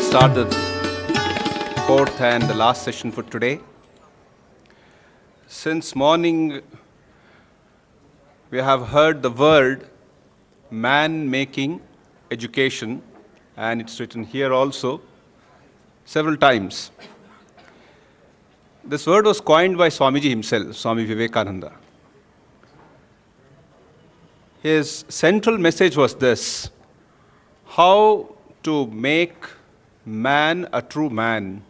start the fourth and the last session for today. Since morning, we have heard the word man-making education, and it's written here also several times. This word was coined by Swamiji himself, Swami Vivekananda. His central message was this: how to make man a true man.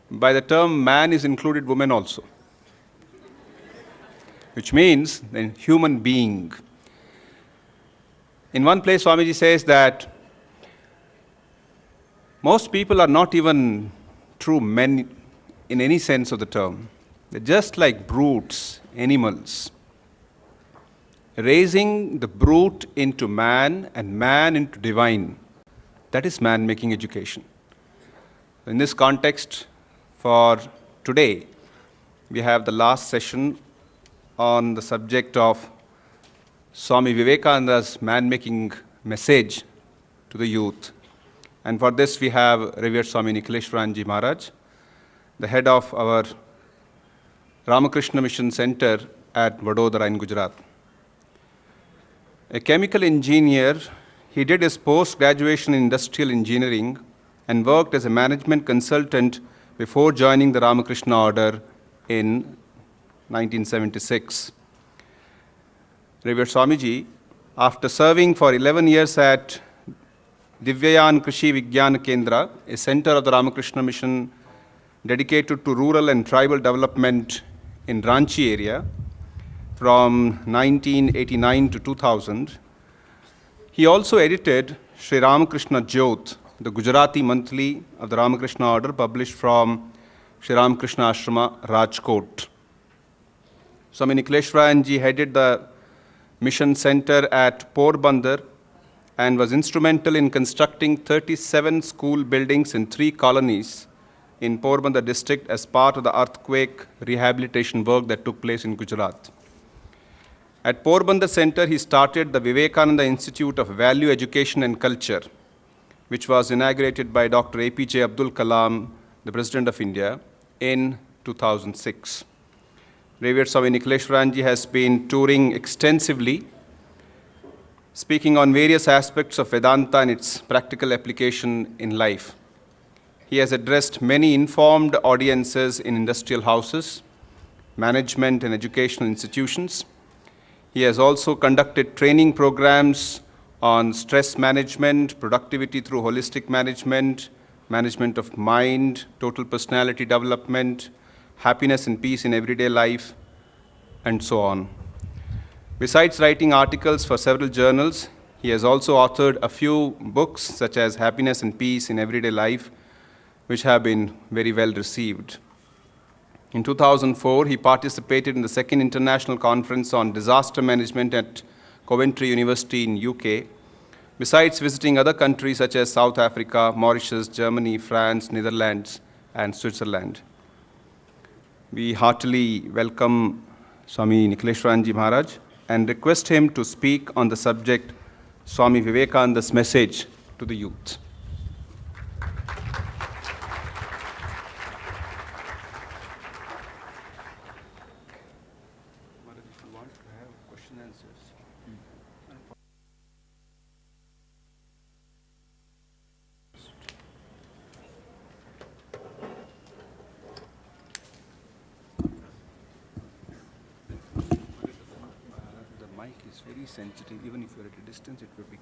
By the term man is included woman also, which means the human being. In one place, Swamiji says that most people are not even true men in any sense of the term. They're just like brutes, animals. Raising the brute into man and man into divine, that is man-making education. In this context, for today, we have the last session on the subject of Swami Vivekananda's man-making message to the youth. And for this, we have Revered Swami Nikaleshwaranji Maharaj, the head of our Ramakrishna Mission Center at Vadodara in Gujarat. A chemical engineer, he did his post-graduation in industrial engineering and worked as a management consultant before joining the Ramakrishna Order in 1976. Revered Swamiji, after serving for 11 years at Divyayan Krishi Vigyan Kendra, a center of the Ramakrishna Mission dedicated to rural and tribal development in Ranchi area, from 1989 to 2000, he also edited Sri Ramakrishna Jyot, the Gujarati monthly of the Ramakrishna Order, published from Sri Ramakrishna Ashrama, Rajkot. Swami Nikaleshwaranji headed the mission center at Porbandar and was instrumental in constructing 37 school buildings in 3 colonies in Porbandar district as part of the earthquake rehabilitation work that took place in Gujarat. At Porbandar Center, he started the Vivekananda Institute of Value Education and Culture, which was inaugurated by Dr. APJ Abdul Kalam, the President of India, in 2006. Revered Swami Nikaleshwaranji has been touring extensively, speaking on various aspects of Vedanta and its practical application in life. He has addressed many informed audiences in industrial houses, management and educational institutions. He has also conducted training programs on stress management, productivity through holistic management, management of mind, total personality development, happiness and peace in everyday life, and so on. Besides writing articles for several journals, he has also authored a few books such as Happiness and Peace in Everyday Life, which have been very well received. In 2004, he participated in the second international conference on disaster management at Coventry University in UK, besides visiting other countries such as South Africa, Mauritius, Germany, France, Netherlands, and Switzerland. We heartily welcome Swami Nikaleshwaranji Maharaj and request him to speak on the subject Swami Vivekananda's message to the youth. Sensitive, even if you're at a distance, it will be.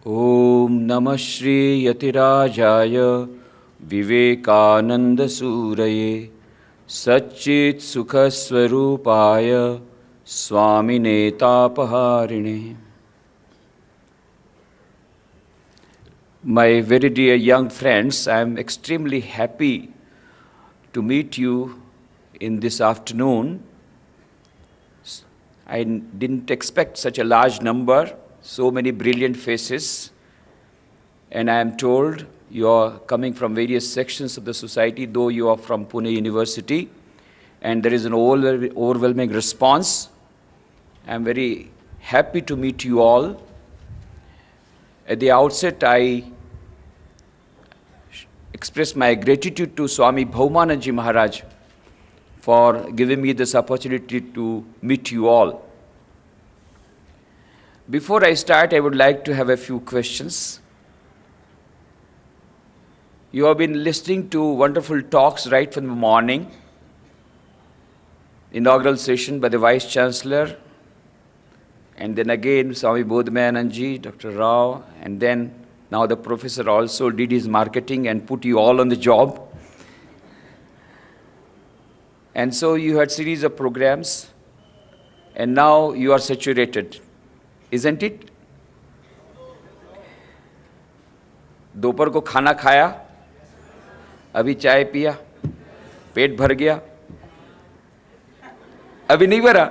Om Namah Shri Yatirajaya Vivekananda Suraye Satchit Sukha Swarupaya Swami Netapaharine. My very dear young friends, I am extremely happy to meet you in this afternoon. I didn't expect such a large number, so many brilliant faces, and I am told you are coming from various sections of the society, though you are from Pune University, and there is an overwhelming response. I am very happy to meet you all. At the outset, I express my gratitude to Swami Bhaumanand Ji Maharaj for giving me this opportunity to meet you all. Before I start, I would like to have a few questions. You have been listening to wonderful talks right from the morning. Inaugural session by the Vice Chancellor, and then again Swami Bodhmayanand Ji, Dr. Rao, and then now the professor also did his marketing and put you all on the job. And so you had series of programs, and now you are saturated, isn't it? दोपहर को खाना खाया, अभी चाय पिया, पेट भर गया, अभी नहीं भरा,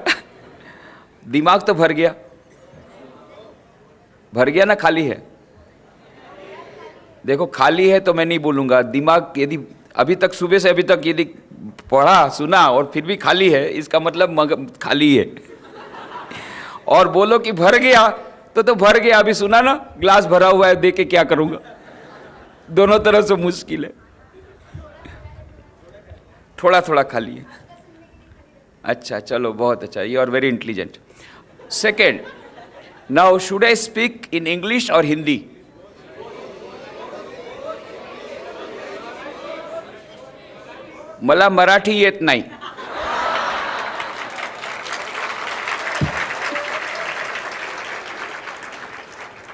दिमाग तो भर गया ना खाली है? देखो खाली है तो मैं नहीं बोलूंगा, दिमाग यदि अभी तक सुबह से अभी तक यदि पढ़ा सुना और फिर भी खाली है, इसका मतलब खाली है। और बोलो कि भर गया तो भर गया, अभी सुना ना, ग्लास भरा हुआ है, देख के क्या करूंगा? दोनों तरह से मुश्किल है, थोड़ा थोड़ा खाली है। अच्छा, चलो बहुत अच्छा, you are very intelligent. Second, now should I speak in English और हिंदी? मला मराठी येत नाही।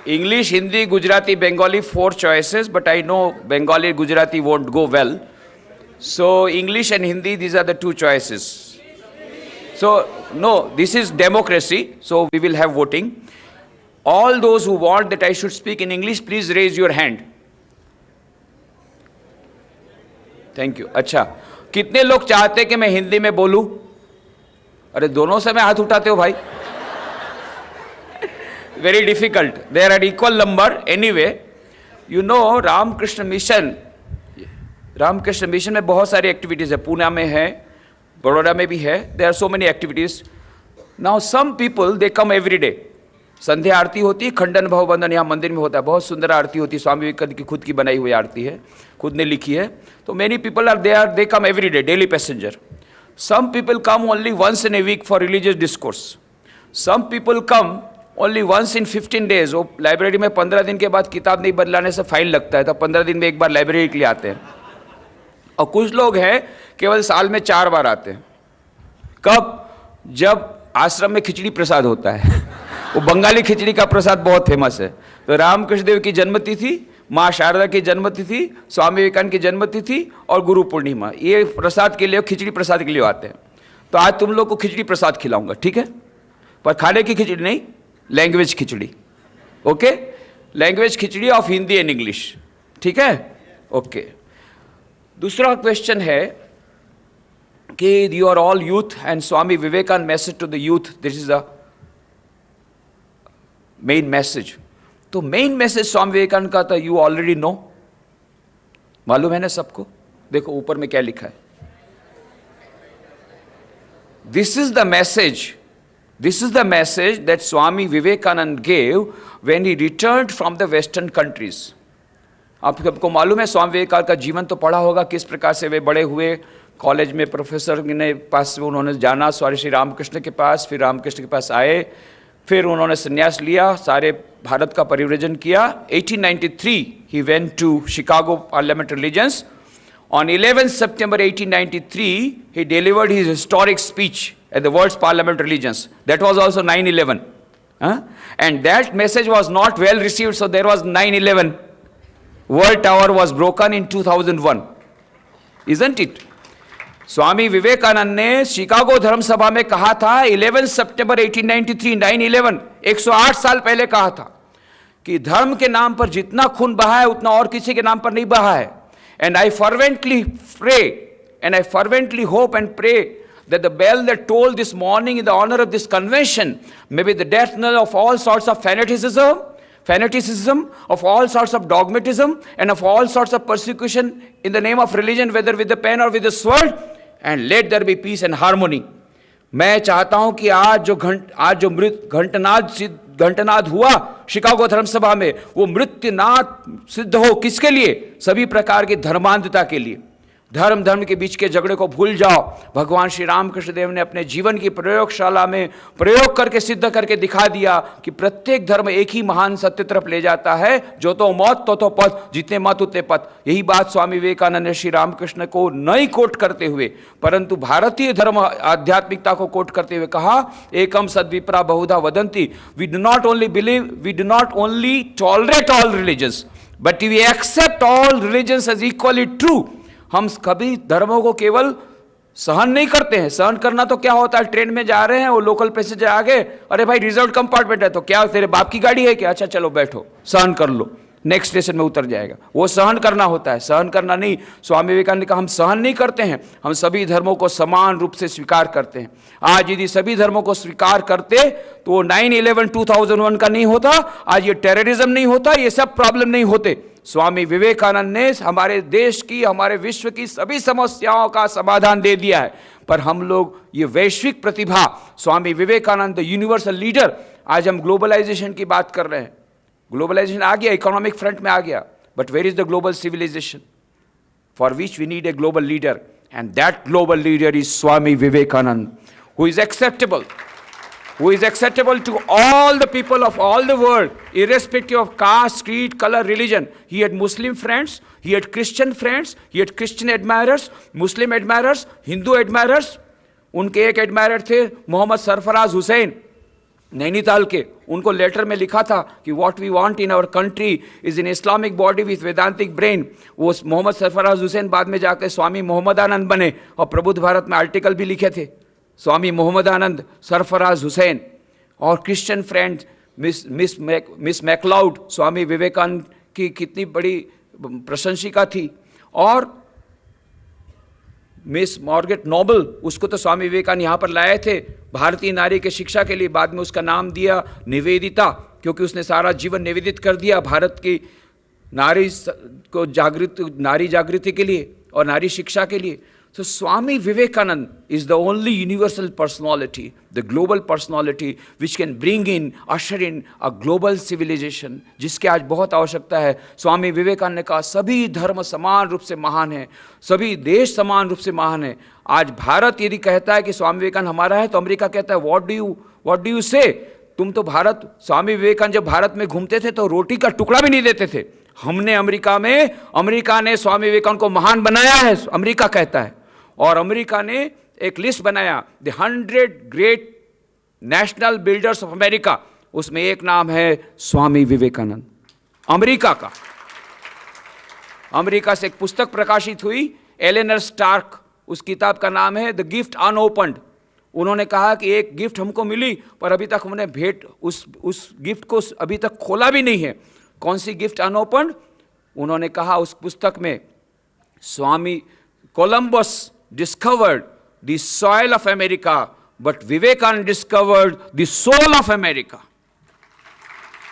English, Hindi, Gujarati, Bengali, 4 choices, but I know Bengali, Gujarati won't go well. So English and Hindi, these are the 2 choices. So no, this is democracy, so we will have voting. All those who want that I should speak in English, please raise your hand. Thank you. अच्छा, कितने लोग चाहते हैं कि मैं हिंदी में बोलूं? अरे दोनों से मैं हाथ उठाते हो भाई? Very difficult. They are equal number. Anyway, you know Ramakrishna Mission में बहुत सारी एक्टिविटीज है, पूना में है, बड़ौदा में भी है. There are so many activities. Now some people they come every day. संध्या आरती होती है, खंडन भाव बंधन यहाँ मंदिर में होता है, बहुत सुंदर आरती होती है, स्वामी विवेकानंद की खुद की बनाई हुई आरती है, खुद ने लिखी है. तो many people are there, they come every day, daily passenger. Some people come only once in a week for religious discourse. Some people come only once in 15 days. वो लाइब्रेरी में 15 दिन के बाद किताब नहीं बदलाने से फाइन लगता है, तो 15 दिन में एक बार लाइब्रेरी के लिए आते हैं. और कुछ लोग हैं केवल साल में 4 बार आते हैं. कब? जब आश्रम में खिचड़ी प्रसाद होता है. वो बंगाली खिचड़ी का प्रसाद बहुत फेमस है. तो रामकृष्ण देव की जन्मतिथि, माँ शारदा की जन्मतिथि, स्वामी विवेकानंद की जन्मतिथि और गुरु पूर्णिमा, ये प्रसाद के लिए, खिचड़ी प्रसाद के लिए आते हैं. तो आज तुम लोग को खिचड़ी प्रसाद खिलाऊंगा, ठीक है? पर खाने की खिचड़ी नहीं, language khichdi. Okay? Language khichdi of Hindi and English, ठीक है? ओके. दूसरा क्वेश्चन है कि you are all youth and Swami Vivekananda message to the youth, this is the main message. तो मेन मैसेज स्वामी विवेकानंद का था, यू ऑलरेडी नो, मालूम है ना सबको. देखो ऊपर में क्या लिखा है. This is the message. This is the message that Swami Vivekananda gave when he returned from the Western countries. आप सबको मालूम है स्वामी विवेकानंद का जीवन तो पढ़ा होगा, किस प्रकार से वे बड़े हुए. कॉलेज में प्रोफेसर ने पास उन्होंने जाना, स्वामी श्री रामकृष्ण के पास, फिर रामकृष्ण के पास आए, फिर उन्होंने संन्यास लिया, सारे भारत का परिव्रजन किया. 1893 he went to Chicago Parliament Religions. On 11th September 1893 he delivered his historic speech at the World's Parliament Religions. That was also 9/11. And that message was not well received, so there was 9/11. World Tower was broken in 2001. Isn't it? Swami Vivekananda ने Chicago धर्म सभा में कहा था 11 सितंबर 1893, 9/11, 108 साल पहले कहा था कि धर्म के नाम पर जितना खून बहा है उतना और किसी के नाम पर नहीं बहा है. And I fervently pray and I fervently hope and pray that the bell that tolled this morning in the honor of this convention may be the death knell of all sorts of fanaticism, of all sorts of dogmatism, and of all sorts of persecution in the name of religion, whether with the pen or with the sword, and let there be peace and harmony. मैं चाहता हूं कि आज जो मृत घंटनाद हुआ Chicago धर्म सभा में, वो मृत्युनाद सिद्ध हो। किसके लिए? सभी प्रकार की धर्मांधता के लिए। धर्म के बीच के झगड़े को भूल जाओ। भगवान श्री रामकृष्ण देव ने अपने जीवन की प्रयोगशाला में प्रयोग करके सिद्ध करके दिखा दिया कि प्रत्येक धर्म एक ही महान सत्य तरफ ले जाता है, जो तो मौत तो पथ, जितने मत उतने पथ। यही बात स्वामी विवेकानंद ने श्री रामकृष्ण को नहीं कोट करते हुए, परंतु भारतीय धर्म आध्यात्मिकता को कोट करते हुए कहा, एकम सद्विप्रा बहुधा वदंती, we do not only believe, we do not only tolerate all religions, but we accept all religions as equally true. हम कभी धर्मों को केवल सहन नहीं करते हैं। सहन करना तो क्या होता है, ट्रेन में जा रहे हैं, वो लोकल पैसेंजर आगे, अरे भाई रिजर्व कंपार्टमेंट है, तो क्या तेरे बाप की गाड़ी है क्या, अच्छा चलो बैठो, सहन कर लो, नेक्स्ट स्टेशन में उतर जाएगा। वो सहन करना होता है, सहन करना नहीं। स्वामी विवेकानंद ने कहा हम सहन नहीं करते हैं, हम सभी धर्मों को समान रूप से स्वीकार करते हैं। आज यदि सभी धर्मों को स्वीकार करते तो वो 9/11 2001 का नहीं होता, आज ये टेररिज्म नहीं होता, ये सब प्रॉब्लम नहीं होते। स्वामी विवेकानंद ने हमारे देश की, हमारे विश्व की सभी समस्याओं का समाधान दे दिया है। पर हम लोग ये वैश्विक प्रतिभा, स्वामी विवेकानंद यूनिवर्सल लीडर, आज हम ग्लोबलाइजेशन की बात कर रहे हैं। ग्लोबलाइजेशन आ गया, इकोनॉमिक फ्रंट में आ गया, but where is the global civilisation for which we need a global leader, and that global leader is Swami Vivekananda, who is acceptable to all the people of all the world, irrespective of caste, creed, color, religion. He had Muslim friends, he had Christian friends, he had Christian admirers, Muslim admirers, Hindu admirers. उनके एक admirer थे मोहम्मद सरफराज हुसैन नैनीताल के। उनको letter में लिखा था कि what we want in our country is an Islamic body with Vedantic brain. वो मोहम्मद सरफराज हुसैन बाद में जाकर स्वामी मोहम्मदानंद बने और प्रबुद्ध भारत में आर्टिकल भी लिखे थे। स्वामी मोहम्मदानंद, सरफराज हुसैन और Christian friend miss McLeod, Swami Vivekananda की कितनी बड़ी प्रशंसिका थी। और मिस मार्गरेट नोबल, उसको तो स्वामी विवेकानंद यहाँ पर लाए थे भारतीय नारी के शिक्षा के लिए। बाद में उसका नाम दिया निवेदिता, क्योंकि उसने सारा जीवन निवेदित कर दिया भारत की नारी को नारी जागृति के लिए और नारी शिक्षा के लिए। So Swami Vivekananda is the only universal personality, the global personality which can bring in, usher in a global civilization, जिसके आज बहुत आवश्यकता है। स्वामी विवेकानंद ने कहा सभी धर्म समान रूप से महान है, सभी देश समान रूप से महान है। आज भारत यदि कहता है कि स्वामी विवेकानंद हमारा है, तो अमेरिका कहता है व्हाट डू यू से। तुम तो भारत, स्वामी विवेकानंद जब भारत में घूमते थे तो रोटी का टुकड़ा भी नहीं देते थे। हमने अमेरिका ने स्वामी विवेकानंद को महान बनाया है, अमेरिका कहता है। और अमेरिका ने एक लिस्ट बनाया, the 100 great national builders of America, उसमें एक नाम है स्वामी विवेकानंद, अमेरिका का। अमेरिका से एक पुस्तक प्रकाशित हुई, एलेनर स्टार्क, उस किताब का नाम है द गिफ्ट अनओपन्ड। उन्होंने कहा कि एक गिफ्ट हमको मिली, पर अभी तक हमने उस गिफ्ट को अभी तक खोला भी नहीं है। कौन सी गिफ्ट अनओपन्ड? उन्होंने कहा उस पुस्तक में, स्वामी Columbus discovered the soil of America, but Vivekananda discovered the soul of America.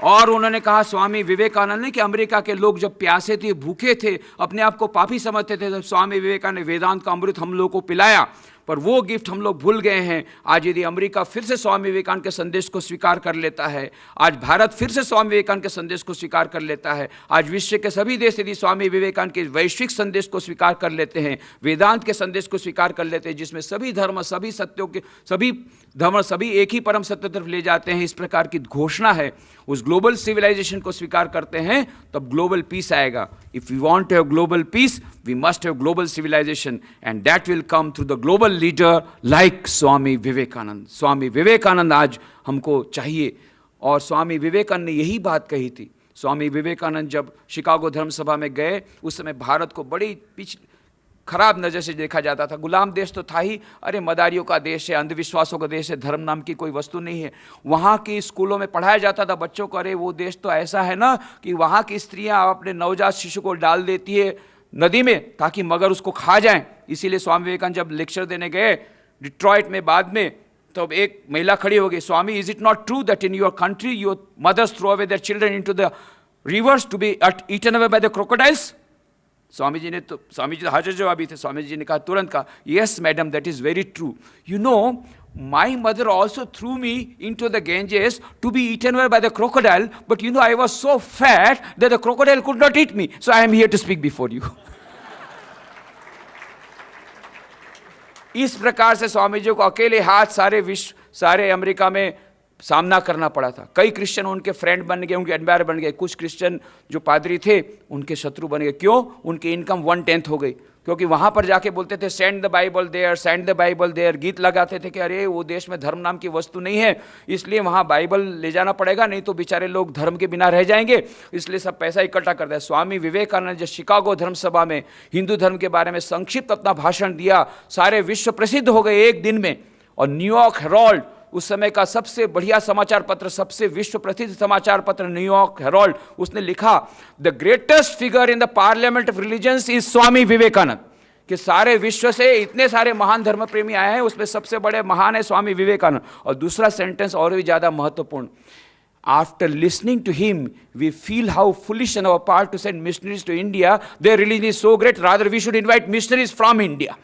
और उन्होंने कहा स्वामी विवेकानंद ने कि अमेरिका के लोग जब प्यासे थे, भूखे थे, अपने आप को पापी समझते थे, तब स्वामी विवेकानंद ने वेदांत का अमृत हम लोग को पिलाया, पर वो गिफ्ट हम लोग भूल गए हैं। आज यदि अमेरिका फिर से स्वामी विवेकानंद के संदेश को स्वीकार कर लेता है, आज भारत फिर से स्वामी विवेकानंद के संदेश को स्वीकार कर लेता है, आज विश्व के सभी देश यदि स्वामी विवेकानंद के वैश्विक संदेश को स्वीकार कर लेते हैं, वेदांत के संदेश को स्वीकार कर लेते हैं, जिसमें सभी धर्म, सभी सत्यों के सभी एक ही परम सत्य तरफ ले जाते हैं, इस प्रकार की घोषणा है, उस ग्लोबल सिविलाइजेशन को स्वीकार करते हैं, तब ग्लोबल पीस आएगा। If we want to have global peace, we must have global civilization, and that will come through the global leader like Swami Vivekananda. Swami Vivekananda आज हमको चाहिए। और स्वामी विवेकानंद ने यही बात कही थी। स्वामी विवेकानंद जब शिकागो धर्म सभा में गए, उस समय भारत को बड़ी खराब नज़र से देखा जाता था। गुलाम देश तो था ही, अरे मदारियों का देश है, अंधविश्वासों का देश है, धर्म नाम की कोई वस्तु नहीं है। वहाँ की स्कूलों में पढ़ाया जाता था बच्चों को, अरे वो देश तो ऐसा है ना कि वहाँ की स्त्रियाँ अपने नवजात शिशु को डाल देती है नदी में ताकि मगर उसको खा जाएं। इसीलिए स्वामी विवेकानंद जब लेक्चर देने गए डिट्रॉइट में बाद में, तो एक महिला खड़ी हो गई, Swami is it not true that in your country your mothers throw away their children into the rivers to be eaten away by the crocodiles? Swami ji तो हाजिर जवाबी थे। स्वामी जी ने कहा, तुरंत कहा, yes madam that is very true. You know My mother also threw me into the Ganges to be eaten by the crocodile, but you know, I was so fat that the crocodile could not eat me. So I am here to speak before you. इस प्रकार से स्वामी जी को अकेले हाथ सारे विश्व, सारे America में सामना करना पड़ा था। कई क्रिश्चियन उनके फ्रेंड बन गए, उनके एडमायर बन गए। कुछ क्रिश्चियन जो पादरी थे उनके शत्रु बन गए। क्यों? उनकी इनकम 1/10 हो गई, क्योंकि वहां पर जाके बोलते थे send the Bible there, send the Bible there. गीत लगाते थे कि अरे वो देश में धर्म नाम की वस्तु नहीं है, इसलिए वहां बाइबल ले जाना पड़ेगा, नहीं तो बेचारे लोग धर्म के बिना रह जाएंगे। इसलिए सब पैसा इकट्ठा कर दिया। स्वामी विवेकानंद जो शिकागो धर्म सभा में हिंदू धर्म के बारे में संक्षिप्त अपना भाषण दिया, सारे विश्व प्रसिद्ध हो गए एक दिन में। और न्यूयॉर्क हेराल्ड, उस समय का सबसे बढ़िया समाचार पत्र, सबसे विश्व प्रसिद्ध समाचार पत्र न्यूयॉर्क हेराल्ड, उसने लिखा the greatest figure in the Parliament of Religions is Swami Vivekananda, कि सारे विश्व से इतने सारे महान धर्म प्रेमी आए हैं, उसमें सबसे बड़े महान है स्वामी विवेकानंद। और दूसरा सेंटेंस और भी ज्यादा महत्वपूर्ण, after listening to him we feel how foolish in our part to send missionaries to India, their religion is so great, rather we should invite missionaries from India.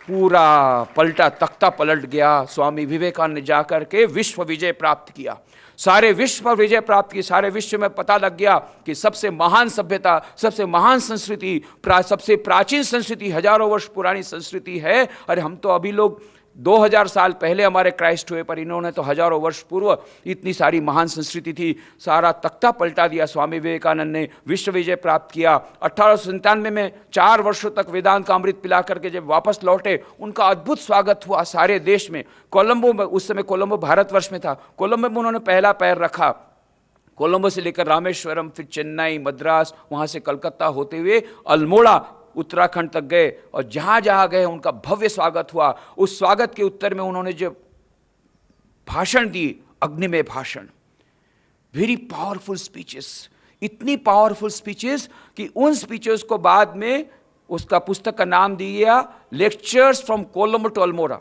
पूरा पलटा, तख्ता पलट गया। स्वामी विवेकानंद ने जाकर के विश्व विजय प्राप्त किया, सारे विश्व पर विजय प्राप्त की। सारे विश्व में पता लग गया कि सबसे महान सभ्यता, सबसे महान संस्कृति, सबसे प्राचीन संस्कृति, हजारों वर्ष पुरानी संस्कृति है। अरे हम तो अभी लोग 2000 साल पहले हमारे क्राइस्ट हुए, पर इन्होंने तो हजारों वर्ष पूर्व इतनी सारी महान संस्कृति थी। सारा तख्ता पलटा दिया। स्वामी विवेकानंद ने विश्व विजय प्राप्त किया। 1897 में 4 वर्षों तक वेदांत का अमृत पिला करके जब वापस लौटे, उनका अद्भुत स्वागत हुआ सारे देश में। कोलंबो में, उस समय कोलंबो भारतवर्ष में था, कोलंबो में उन्होंने पहला पैर रखा। कोलंबो से लेकर रामेश्वरम, फिर चेन्नई, मद्रास, वहां से कलकत्ता होते हुए अल्मोड़ा उत्तराखंड तक गए। और जहां जहां गए उनका भव्य स्वागत हुआ। उस स्वागत के उत्तर में उन्होंने जो भाषण दी, अग्निमय भाषण, वेरी पावरफुल स्पीचेस, इतनी पावरफुल स्पीचेस कि उन स्पीचेस को बाद में उसका पुस्तक का नाम दिया lectures from Colombo to Almora.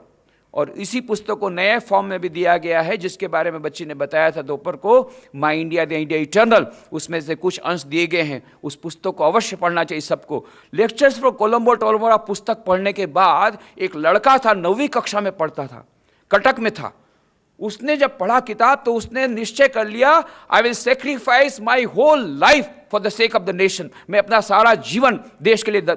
और इसी पुस्तक को नए फॉर्म में भी दिया गया है, जिसके बारे में बच्ची ने बताया था दोपहर को, माई इंडिया द इंडिया इटर्नल, उसमें से कुछ अंश दिए गए हैं। उस पुस्तक को अवश्य पढ़ना चाहिए सबको। Lectures from Colombo to Almora पुस्तक पढ़ने के बाद एक लड़का था, 9वीं कक्षा में पढ़ता था, कटक में था। उसने जब पढ़ा किताब तो उसने निश्चय कर लिया, I will sacrifice my whole life for the sake of the nation, मैं अपना सारा जीवन देश के लिए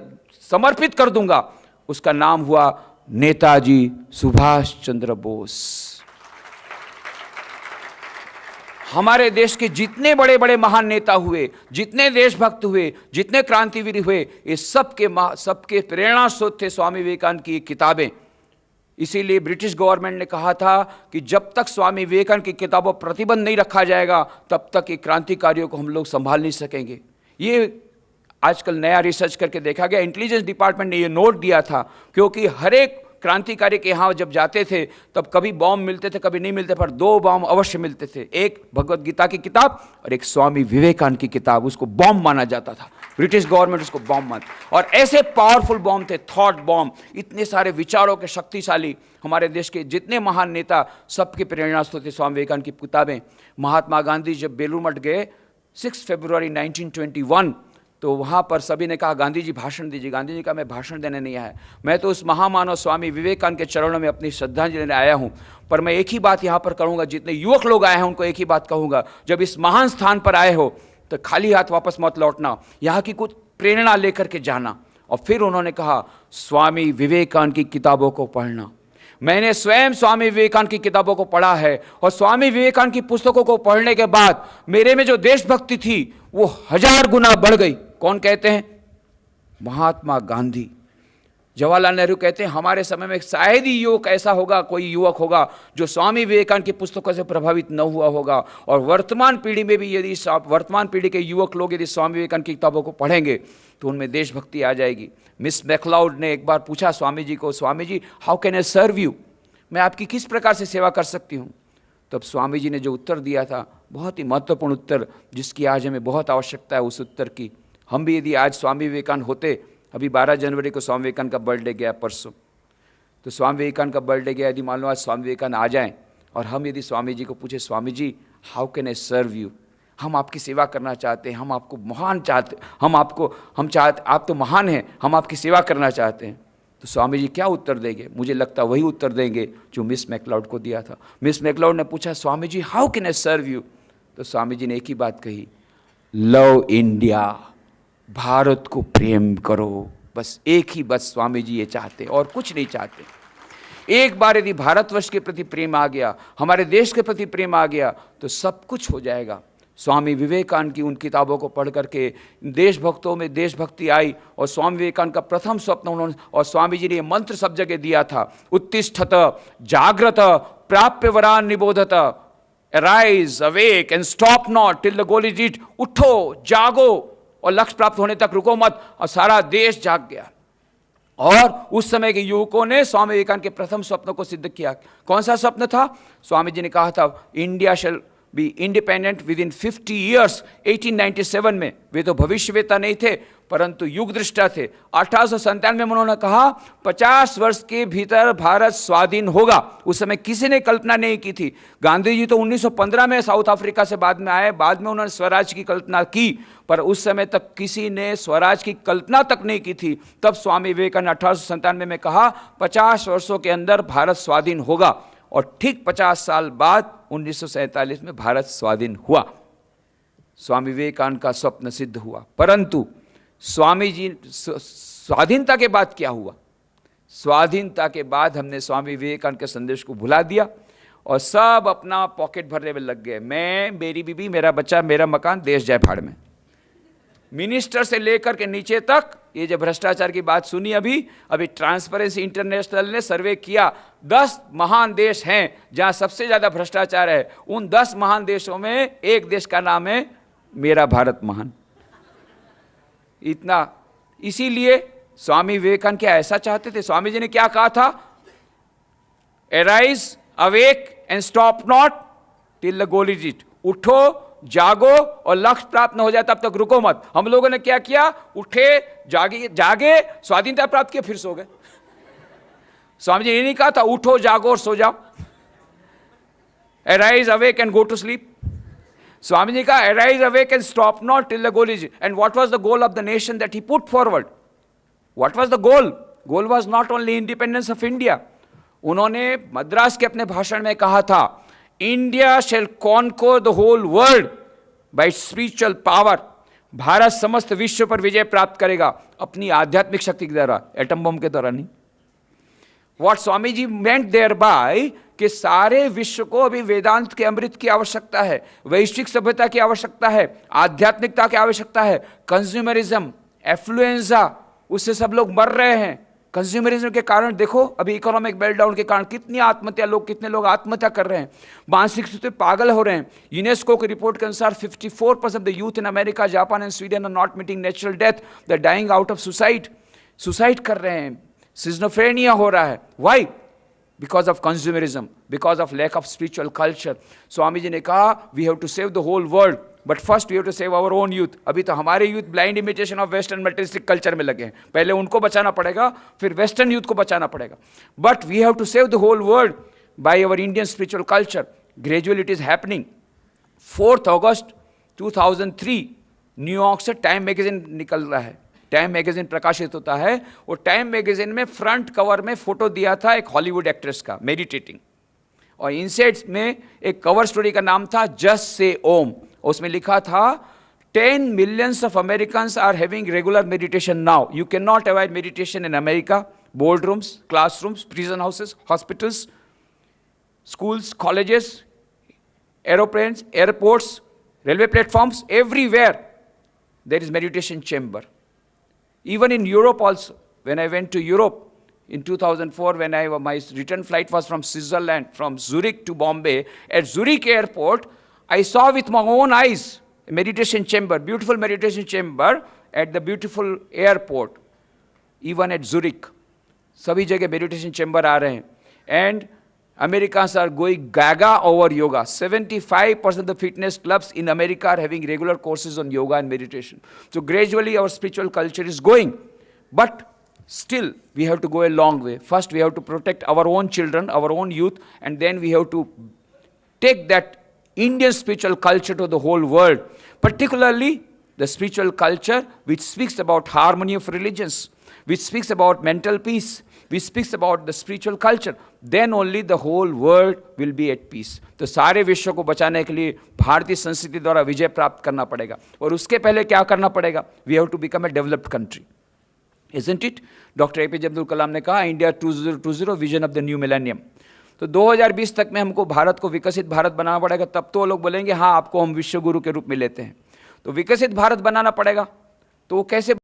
समर्पित कर दूंगा। उसका नाम हुआ नेताजी सुभाष चंद्र बोस। हमारे देश के जितने बड़े बड़े महान नेता हुए, जितने देशभक्त हुए, जितने क्रांतिवीर हुए, ये सबके प्रेरणा स्रोत थे स्वामी विवेकानंद की किताबें। इसीलिए ब्रिटिश गवर्नमेंट ने कहा था कि जब तक स्वामी विवेकानंद की किताबों पर प्रतिबंध नहीं रखा जाएगा, तब तक ये क्रांतिकारियों को हम लोग संभाल नहीं सकेंगे। ये आजकल नया रिसर्च करके देखा गया, इंटेलिजेंस डिपार्टमेंट ने ये नोट दिया था, क्योंकि हर एक क्रांतिकारी के यहाँ जब जाते थे तब कभी बॉम्ब मिलते थे, कभी नहीं मिलते, पर 2 बॉम्ब अवश्य मिलते थे, एक भगवत गीता की किताब और एक स्वामी विवेकानंद की किताब। उसको बॉम्ब माना जाता था, ब्रिटिश गवर्नमेंट उसको बॉम्ब मानती। और ऐसे पावरफुल बॉम्ब थे, थॉट बॉम्ब, इतने सारे विचारों के शक्तिशाली। हमारे देश के जितने महान नेता, सबके प्रेरणा स्रोत थे स्वामी विवेकानंद की किताबें। महात्मा गांधी जब बेलूर मठ गए 6 फरवरी 1921, तो वहाँ पर सभी ने कहा गांधी जी भाषण दीजिए। गांधी जी का मैं भाषण देने नहीं आया, मैं तो उस महामानव स्वामी विवेकानंद के चरणों में अपनी श्रद्धांजलि देने आया हूँ। पर मैं एक ही बात यहाँ पर कहूँगा, जितने युवक लोग आए हैं उनको एक ही बात कहूँगा, जब इस महान स्थान पर आए हो तो खाली हाथ वापस मत लौटना, यहाँ की कुछ प्रेरणा लेकर के जाना। और फिर उन्होंने कहा स्वामी विवेकानंद की किताबों को पढ़ना। मैंने स्वयं स्वामी विवेकानंद की किताबों को पढ़ा है, और स्वामी विवेकानंद की पुस्तकों को पढ़ने के बाद मेरे में जो देशभक्ति थी वो 1000 गुना बढ़ गई। कौन कहते हैं? महात्मा गांधी। जवाहरलाल नेहरू कहते हैं हमारे समय में शायद ही युवक ऐसा होगा, कोई युवक होगा जो स्वामी विवेकानंद की पुस्तकों से प्रभावित न हुआ होगा। और वर्तमान पीढ़ी में भी यदि वर्तमान पीढ़ी के युवक लोग यदि स्वामी विवेकानंद की किताबों को पढ़ेंगे तो उनमें देशभक्ति आ जाएगी। मिस मैक्लाउड ने एक बार पूछा स्वामी जी को, Swami ji how can I serve you, मैं आपकी किस प्रकार से सेवा कर सकती हूँ? तब स्वामी जी ने जो उत्तर दिया था, बहुत ही महत्वपूर्ण उत्तर, जिसकी आज हमें बहुत आवश्यकता है उस उत्तर की। हम भी यदि आज स्वामी विवेकानंद होते, अभी 12 जनवरी को स्वामी विवेकानंद का बर्थडे गया परसों, तो स्वामी विवेकानंद का बर्थडे गया, यदि मान लो आज स्वामी विवेकानंद आ जाएं और हम यदि स्वामी जी को पूछे Swami ji how can I serve you, हम आपकी सेवा करना चाहते हैं, हम आपको महान चाहते, हम चाहते, आप तो महान हैं, हम आपकी सेवा करना चाहते हैं, तो स्वामी जी क्या उत्तर देंगे? मुझे लगता वही उत्तर देंगे जो मिस मैकलाउड को दिया था। मिस मैकलाउड ने पूछा, Swami ji how can I serve you? तो स्वामी जी ने एक ही बात कही, लव इंडिया, भारत को प्रेम करो। बस एक ही, बस स्वामी जी ये चाहते और कुछ नहीं चाहते। एक बार यदि भारतवर्ष के प्रति प्रेम आ गया, हमारे देश के प्रति प्रेम आ गया, तो सब कुछ हो जाएगा। स्वामी विवेकानंद की उन किताबों को पढ़ करके देशभक्तों में देशभक्ति आई, और स्वामी विवेकानंद का प्रथम स्वप्न उन्होंने, और स्वामी जी ने ये मंत्र सब जगह दिया था, उत्तिष्ठत जाग्रत प्राप्य वरान निबोधत, arise awake and stop not till the goal is reached. उठो, जागो और लक्ष्य प्राप्त होने तक रुको मत। और सारा देश जाग गया, और उस समय के युवकों ने स्वामी विवेकानंद के प्रथम स्वप्न को सिद्ध किया। कौन सा स्वप्न था? स्वामी जी ने कहा था, India shall be independent with in 50 years. 1897 में, वे तो भविष्यवेता नहीं थे परंतु युग दृष्टा थे। 1897 में उन्होंने कहा 50 वर्ष के भीतर भारत स्वाधीन होगा। उस समय किसी ने कल्पना नहीं की थी। गांधी जी तो 1915 में साउथ अफ्रीका से बाद में आए, बाद में उन्होंने स्वराज की कल्पना की, पर उस समय तक किसी ने स्वराज की कल्पना तक नहीं की थी। तब स्वामी विवेकानंद 1897 में कहा 50 वर्षों के अंदर भारत स्वाधीन होगा, और ठीक 50 साल बाद 1947 में भारत स्वाधीन हुआ। स्वामी विवेकानंद का स्वप्न सिद्ध हुआ। परंतु स्वामी जी, स्वाधीनता के बाद क्या हुआ? स्वाधीनता के बाद हमने स्वामी विवेकानंद के संदेश को भुला दिया और सब अपना पॉकेट भरने में लग गए। मैं, मेरी बीबी, मेरा बच्चा, मेरा मकान, देश जाए भाड़ में। मिनिस्टर से लेकर के नीचे तक ये जो भ्रष्टाचार की बात सुनी, अभी ट्रांसपेरेंसी इंटरनेशनल ने सर्वे किया, 10 महान देश हैं जहां सबसे ज्यादा भ्रष्टाचार है। उन 10 महान देशों में एक देश का नाम है मेरा भारत महान। इतना, इसीलिए स्वामी विवेकानंद क्या ऐसा चाहते थे? स्वामी जी ने क्या कहा था? Arise awake and stop not till the goal is reached. उठो, जागो और लक्ष्य प्राप्त न हो जाए तब तक रुको मत। हम लोगों ने क्या किया? उठे, जागे, स्वाधीनता प्राप्त किया, फिर सो गए। स्वामी जी ने नहीं कहा था उठो, जागो और सो जाओ। Arise awake and go to sleep. Swami ji का arise awake and stop not till the goal is. And what was the goal of the nation that he put forward? What was the goal? Goal was not only independence of India. उन्होंने मद्रास के अपने भाषण में कहा था, India shall conquer the whole world by spiritual power. Bharat समस्त विश्व पर विजय प्राप्त करेगा अपनी आध्यात्मिक शक्ति के द्वारा, एटम बम के द्वारा नहीं। What Swami ji meant there by कि सारे विश्व को अभी वेदांत के अमृत की आवश्यकता है, वैश्विक सभ्यता की आवश्यकता है, आध्यात्मिकता की आवश्यकता है। कंज्यूमरिज्म, एफ्लुएंजा, उससे सब लोग मर रहे हैं। कंज्यूमरिज्म के कारण देखो, अभी इकोनॉमिक मेल्टडाउन के कारण कितनी आत्महत्या, कितने लोग आत्महत्या कर रहे हैं, मानसिक स्थिति पागल हो रहे हैं। यूनेस्को की रिपोर्ट के अनुसार 54% of the youth in America, Japan and Sweden are not meeting natural death, they are dying out of suicide कर रहे हैं, सिजोफ्रेनिया हो रहा है। Why? Because of consumerism, because of lack of spiritual culture. Swami ji ने कहा we have to save the whole world, but first we have to save our own youth. अभी तो हमारे youth blind imitation of western materialistic culture में लगे हैं। पहले उनको बचाना पड़ेगा, फिर वेस्टर्न यूथ को बचाना पड़ेगा। But we have to save the whole world by our Indian spiritual culture. Gradually it is happening. 4 अगस्त 2003 न्यूयॉर्क से टाइम मैगजीन निकल रहा है, टाइम मैगजीन प्रकाशित होता है। वो टाइम मैगजीन में फ्रंट कवर में फोटो दिया था एक हॉलीवुड एक्ट्रेस का मेडिटेटिंग, और इनसाइड में एक कवर स्टोरी का नाम था जस्ट से ओम। उसमें लिखा था 10 millions of Americans are having regular meditation now. You cannot avoid meditation in America. Boardrooms, classrooms, prison houses, hospitals, schools, colleges, aeroplanes, airports, railway platforms, everywhere there is meditation chamber. Even in Europe also, when I went to Europe in 2004, when my return flight was from Switzerland, from Zurich to Bombay, at Zurich airport, I saw with my own eyes a meditation chamber, beautiful meditation chamber at the beautiful airport, even at Zurich. सभी जगह meditation chamber आ रहे हैं. And Americans are going gaga over yoga. 75% of the fitness clubs in America are having regular courses on yoga and meditation. So gradually our spiritual culture is going. But still we have to go a long way. First we have to protect our own children, our own youth, and then we have to take that Indian spiritual culture to the whole world, particularly the spiritual culture which speaks about harmony of religions. which speaks about mental peace, which speaks about the spiritual culture, then only the whole world will be at peace. तो सारे विश्व को बचाने के लिए भारतीय संस्कृति द्वारा विजय प्राप्त करना पड़ेगा, और उसके पहले क्या करना पड़ेगा? We have to become a developed country, isn't it? Doctor APJ Abdul Kalam ने कहा India 2020 vision of the new millennium. तो 2020 तक में हमको भारत को विकसित भारत बनाना पड़ेगा, तब तो वो लोग बोलेंगे हाँ आपको हम विश्व गुरु के रूप में लेते हैं। तो विकसित भारत बनाना पड़ेगा, तो वो कैसे